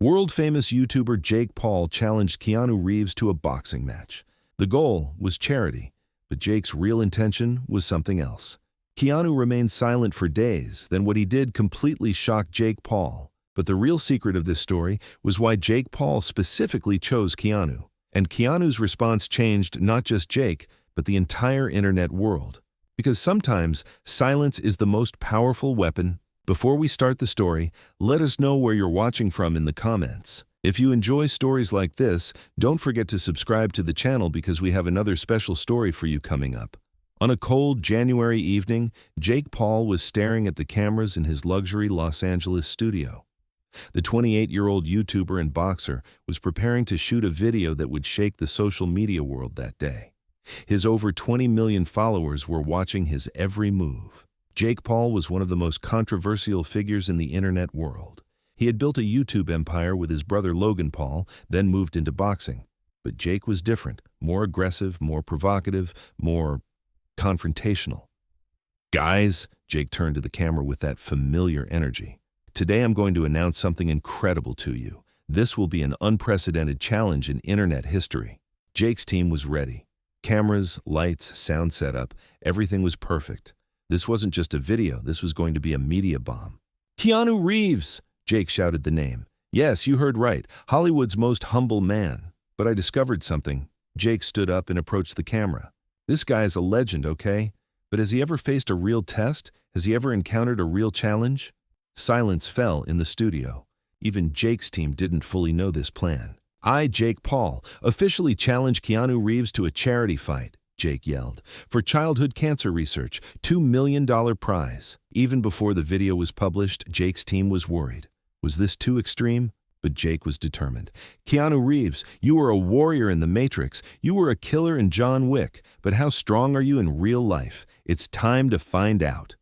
World-famous YouTuber Jake Paul challenged Keanu Reeves to a boxing match. The goal was charity, but Jake's real intention was something else. Keanu remained silent for days, then what he did completely shocked Jake Paul. But the real secret of this story was why Jake Paul specifically chose Keanu. And Keanu's response changed not just Jake, but the entire internet world. Because sometimes silence is the most powerful weapon. Before we start the story, let us know where you're watching from in the comments. If you enjoy stories like this, don't forget to subscribe to the channel because we have another special story for you coming up. On a cold January evening, Jake Paul was staring at the cameras in his luxury Los Angeles studio. The 28-year-old YouTuber and boxer was preparing to shoot a video that would shake the social media world that day. His over 20 million followers were watching his every move. Jake Paul was one of the most controversial figures in the internet world. He had built a YouTube empire with his brother Logan Paul, then moved into boxing. But Jake was different, more aggressive, more provocative, more confrontational. Guys, Jake turned to the camera with that familiar energy. Today I'm going to announce something incredible to you. This will be an unprecedented challenge in internet history. Jake's team was ready. Cameras, lights, sound setup, everything was perfect. This wasn't just a video, this was going to be a media bomb. Keanu Reeves! Jake shouted the name. Yes, you heard right, Hollywood's most humble man. But I discovered something. Jake stood up and approached the camera. This guy is a legend, okay? But has he ever faced a real test? Has he ever encountered a real challenge? Silence fell in the studio. Even Jake's team didn't fully know this plan. I, Jake Paul, officially challenge Keanu Reeves to a charity fight, Jake yelled. For childhood cancer research, $2 million prize. Even before the video was published, Jake's team was worried. Was this too extreme? But Jake was determined. Keanu Reeves, you were a warrior in The Matrix. You were a killer in John Wick. But how strong are you in real life? It's time to find out.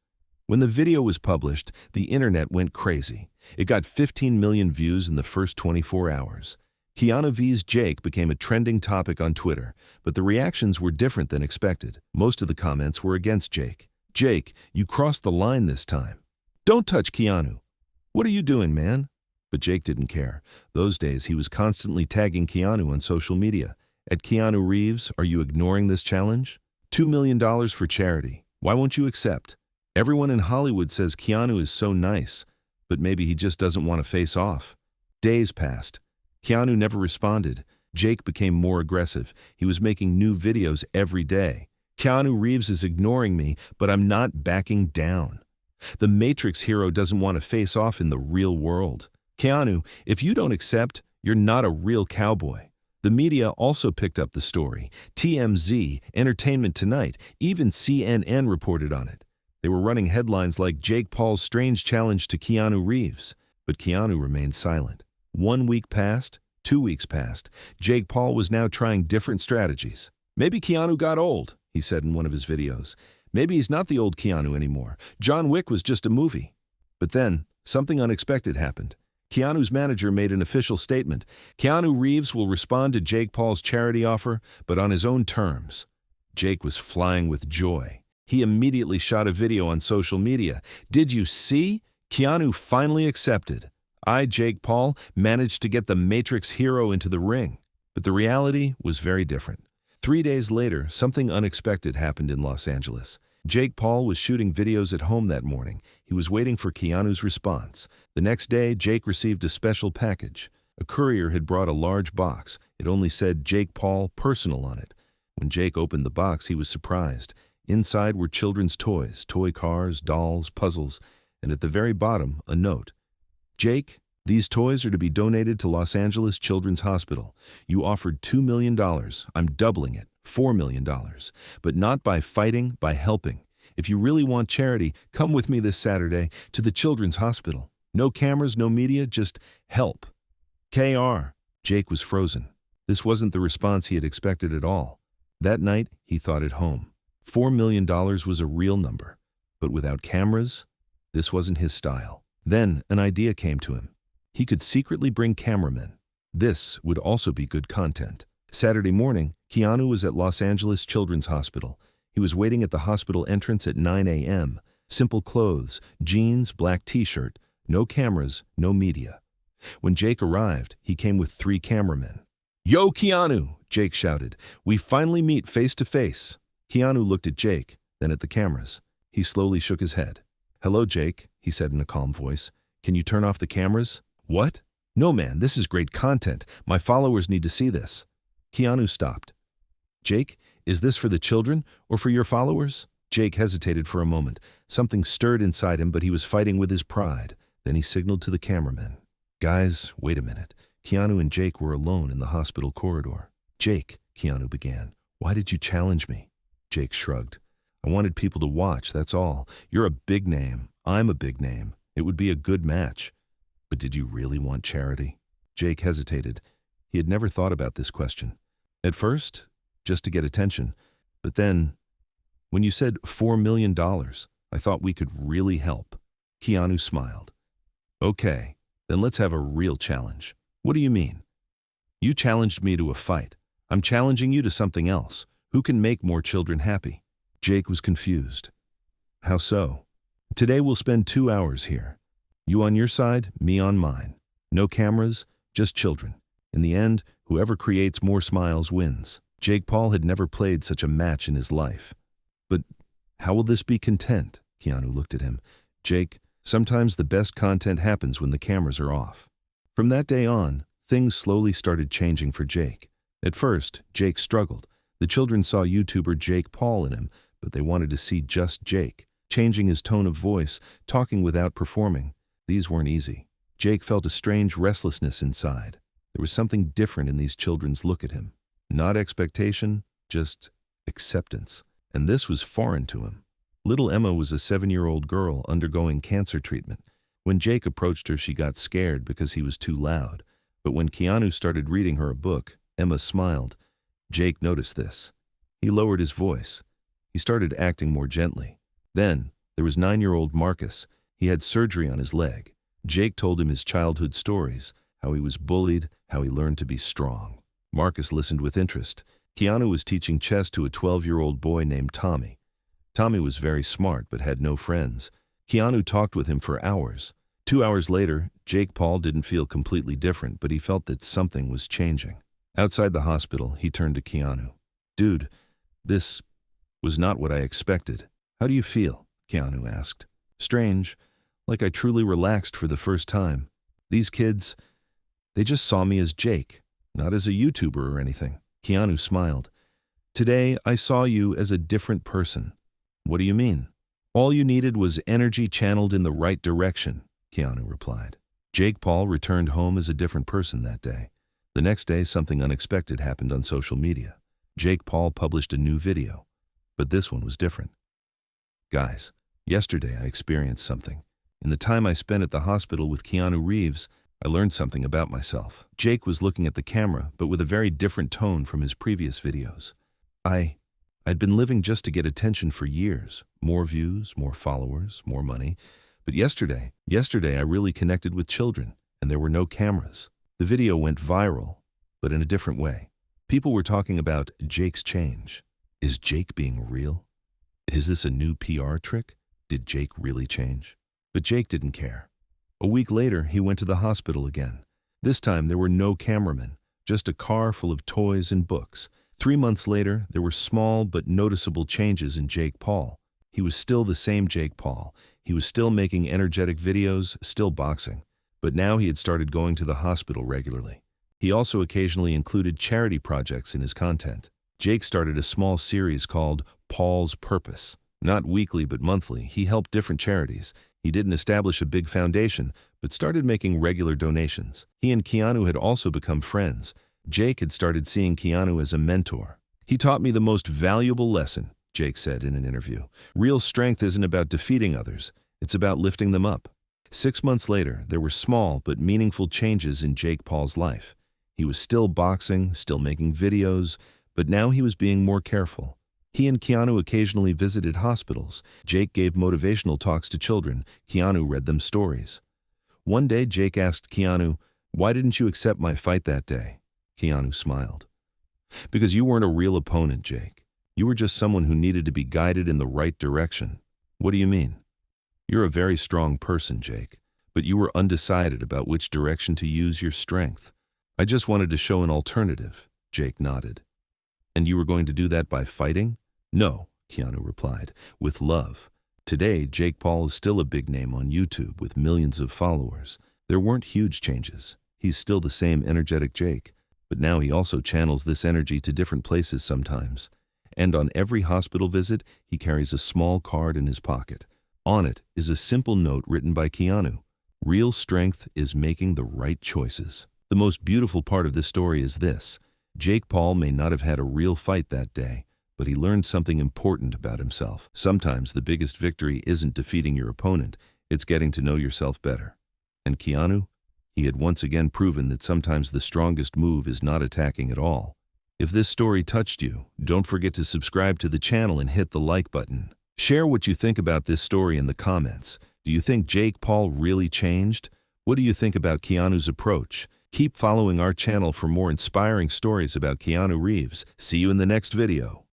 When the video was published, the internet went crazy. It got 15 million views in the first 24 hours. Keanu vs. Jake became a trending topic on Twitter, but the reactions were different than expected. Most of the comments were against Jake. Jake, you crossed the line this time. Don't touch Keanu. What are you doing, man? But Jake didn't care. Those days, he was constantly tagging Keanu on social media. At Keanu Reeves, are you ignoring this challenge? $2 million for charity. Why won't you accept? Everyone in Hollywood says Keanu is so nice, but maybe he just doesn't want to face off. Days passed. Keanu never responded. Jake became more aggressive. He was making new videos every day. Keanu Reeves is ignoring me, but I'm not backing down. The Matrix hero doesn't want to face off in the real world. Keanu, if you don't accept, you're not a real cowboy. The media also picked up the story. TMZ, Entertainment Tonight, even CNN reported on it. They were running headlines like Jake Paul's strange challenge to Keanu Reeves. But Keanu remained silent. 1 week passed, 2 weeks passed. Jake Paul was now trying different strategies. Maybe Keanu got old, he said in one of his videos. Maybe he's not the old Keanu anymore. John Wick was just a movie. But then, something unexpected happened. Keanu's manager made an official statement. Keanu Reeves will respond to Jake Paul's charity offer, but on his own terms. Jake was flying with joy. He immediately shot a video on social media. Did you see? Keanu finally accepted. I, Jake Paul, managed to get the Matrix hero into the ring. But the reality was very different. 3 days later, something unexpected happened in Los Angeles. Jake Paul was shooting videos at home that morning. He was waiting for Keanu's response. The next day, Jake received a special package. A courier had brought a large box. It only said Jake Paul Personal on it. When Jake opened the box, he was surprised. Inside were children's toys, toy cars, dolls, puzzles, and at the very bottom, a note. Jake, these toys are to be donated to Los Angeles Children's Hospital. You offered $2 million. I'm doubling it, $4 million. But not by fighting, by helping. If you really want charity, come with me this Saturday to the Children's Hospital. No cameras, no media, just help. KR. Jake was frozen. This wasn't the response he had expected at all. That night, he thought at home. $4 million was a real number. But without cameras, this wasn't his style. Then an idea came to him. He could secretly bring cameramen. This would also be good content. Saturday morning, Keanu was at Los Angeles Children's Hospital. He was waiting at the hospital entrance at 9 a.m. Simple clothes, jeans, black t-shirt, no cameras, no media. When Jake arrived, he came with 3 cameramen. "Yo, Keanu!" Jake shouted. "We finally meet face to face." Keanu looked at Jake, then at the cameras. He slowly shook his head. "Hello, Jake," he said in a calm voice. "Can you turn off the cameras?" "What?" "No, man, this is great content. My followers need to see this." Keanu stopped. "Jake, is this for the children or for your followers?" Jake hesitated for a moment. Something stirred inside him, but he was fighting with his pride. Then he signaled to the cameramen. "Guys, wait a minute." Keanu and Jake were alone in the hospital corridor. "Jake," Keanu began, "why did you challenge me?" Jake shrugged. "I wanted people to watch, that's all. You're a big name. I'm a big name. It would be a good match. But did you really want charity?" Jake hesitated. He had never thought about this question. At first, just to get attention. But then, when you said $4 million, I thought we could really help. Keanu smiled. "Okay, then let's have a real challenge." "What do you mean?" "You challenged me to a fight. I'm challenging you to something else. Who can make more children happy?" Jake was confused. "How so?" "Today we'll spend 2 hours here. You on your side, me on mine. No cameras, just children. In the end, whoever creates more smiles wins." Jake Paul had never played such a match in his life. "But how will this be content?" Keanu looked at him. "Jake, sometimes the best content happens when the cameras are off." From that day on, things slowly started changing for Jake. At first, Jake struggled. The children saw YouTuber Jake Paul in him, but they wanted to see just Jake. Changing his tone of voice, talking without performing. These weren't easy. Jake felt a strange restlessness inside. There was something different in these children's look at him. Not expectation, just acceptance. And this was foreign to him. Little Emma was a 7-year-old girl undergoing cancer treatment. When Jake approached her, she got scared because he was too loud. But when Keanu started reading her a book, Emma smiled. Jake noticed this. He lowered his voice. He started acting more gently. Then, there was 9-year-old Marcus. He had surgery on his leg. Jake told him his childhood stories, how he was bullied, how he learned to be strong. Marcus listened with interest. Keanu was teaching chess to a 12-year-old boy named Tommy. Tommy was very smart but had no friends. Keanu talked with him for hours. 2 hours later, Jake Paul didn't feel completely different, but he felt that something was changing. Outside the hospital, he turned to Keanu. "Dude, this was not what I expected. How do you feel?" Keanu asked. "Strange, like I truly relaxed for the first time. These kids, they just saw me as Jake, not as a YouTuber or anything." Keanu smiled. "Today, I saw you as a different person." "What do you mean?" "All you needed was energy channeled in the right direction," Keanu replied. Jake Paul returned home as a different person that day. The next day, something unexpected happened on social media. Jake Paul published a new video, but this one was different. "Guys, yesterday I experienced something. In the time I spent at the hospital with Keanu Reeves, I learned something about myself." Jake was looking at the camera, but with a very different tone from his previous videos. I'd been living just to get attention for years. More views, more followers, more money. But yesterday I really connected with children, and there were no cameras. The video went viral, but in a different way. People were talking about Jake's change. Is Jake being real? Is this a new PR trick? Did Jake really change? But Jake didn't care. A week later, he went to the hospital again. This time, there were no cameramen, just a car full of toys and books. 3 months later, there were small but noticeable changes in Jake Paul. He was still the same Jake Paul. He was still making energetic videos, still boxing. But now he had started going to the hospital regularly. He also occasionally included charity projects in his content. Jake started a small series called Paul's Purpose. Not weekly but monthly, he helped different charities. He didn't establish a big foundation, but started making regular donations. He and Keanu had also become friends. Jake had started seeing Keanu as a mentor. "He taught me the most valuable lesson," Jake said in an interview. "Real strength isn't about defeating others. It's about lifting them up." 6 months later, there were small but meaningful changes in Jake Paul's life. He was still boxing, still making videos, but now he was being more careful. He and Keanu occasionally visited hospitals. Jake gave motivational talks to children. Keanu read them stories. One day, Jake asked Keanu, "Why didn't you accept my fight that day?" Keanu smiled. "Because you weren't a real opponent, Jake. You were just someone who needed to be guided in the right direction." "What do you mean?" "You're a very strong person, Jake. but you were undecided about which direction to use your strength. I just wanted to show an alternative, Jake nodded. And you were going to do that by fighting? No, Keanu replied, with love. Today, Jake Paul is still a big name on YouTube with millions of followers. There weren't huge changes. He's still the same energetic Jake, but now he also channels this energy to different places sometimes. And on every hospital visit, he carries a small card in his pocket. On it is a simple note written by Keanu. Real strength is making the right choices. The most beautiful part of this story is this. Jake Paul may not have had a real fight that day, but he learned something important about himself. Sometimes the biggest victory isn't defeating your opponent, it's getting to know yourself better. And Keanu? He had once again proven that sometimes the strongest move is not attacking at all. If this story touched you, don't forget to subscribe to the channel and hit the like button. Share what you think about this story in the comments. Do you think Jake Paul really changed? What do you think about Keanu's approach? Keep following our channel for more inspiring stories about Keanu Reeves. See you in the next video.